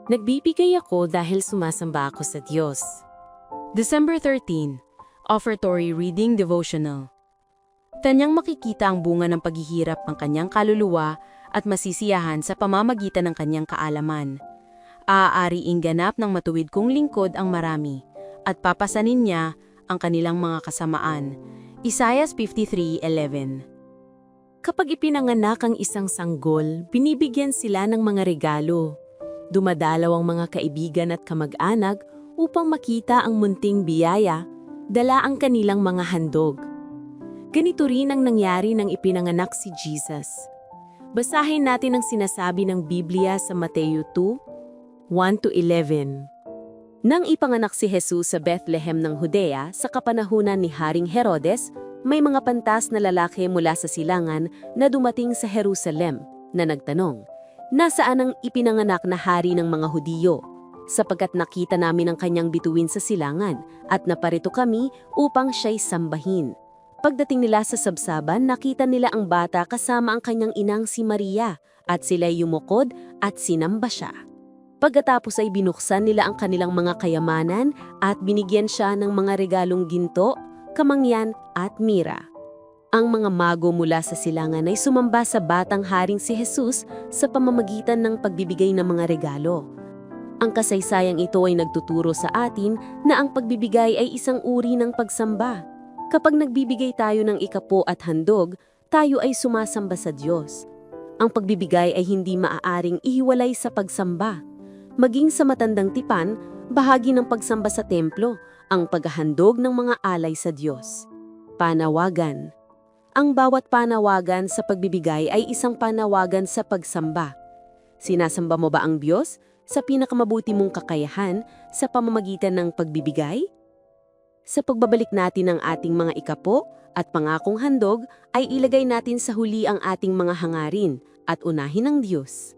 Nagbibigay ako dahil sumasamba ako sa Diyos. December 13, Offertory Reading Devotional. Tanyang makikita ang bunga ng paghihirap ng kanyang kaluluwa at masisiyahan sa pamamagitan ng kanyang kaalaman. Aaariing ganap ng matuwid kong lingkod ang marami, at papasanin niya ang kanilang mga kasamaan. Isaiah 53:11. Kapag ipinanganak ang isang sanggol, binibigyan sila ng mga regalo. Dumadalaw ang mga kaibigan at kamag-anak upang makita ang munting biyaya, dala ang kanilang mga handog. Ganito rin ang nangyari nang ipinanganak si Jesus. Basahin natin ang sinasabi ng Biblia sa Mateo 2:1-11. Nang ipanganak si Jesus sa Bethlehem ng Judea sa kapanahunan ni Haring Herodes, may mga pantas na lalaki mula sa silangan na dumating sa Jerusalem na nagtanong, "Nasaan ang ipinanganak na hari ng mga Hudiyo? Sapagkat nakita namin ang kanyang bituin sa silangan at naparito kami upang siya'y sambahin." Pagdating nila sa sabsaban, nakita nila ang bata kasama ang kanyang inang si Maria at sila'y yumukod at sinamba siya. Pagkatapos ay binuksan nila ang kanilang mga kayamanan at binigyan siya ng mga regalong ginto, kamangyan at mira. Ang mga mago mula sa silangan ay sumamba sa batang haring si Jesus sa pamamagitan ng pagbibigay ng mga regalo. Ang kasaysayang ito ay nagtuturo sa atin na ang pagbibigay ay isang uri ng pagsamba. Kapag nagbibigay tayo ng ikapo at handog, tayo ay sumasamba sa Diyos. Ang pagbibigay ay hindi maaaring ihiwalay sa pagsamba. Maging sa matandang tipan, bahagi ng pagsamba sa templo, ang paghahandog ng mga alay sa Diyos. Panawagan. Ang bawat panawagan sa pagbibigay ay isang panawagan sa pagsamba. Sinasamba mo ba ang Diyos sa pinakamabuti mong kakayahan sa pamamagitan ng pagbibigay? Sa pagbabalik natin ng ating mga ikapo at pangakong handog, ay ilagay natin sa huli ang ating mga hangarin at unahin ang Diyos.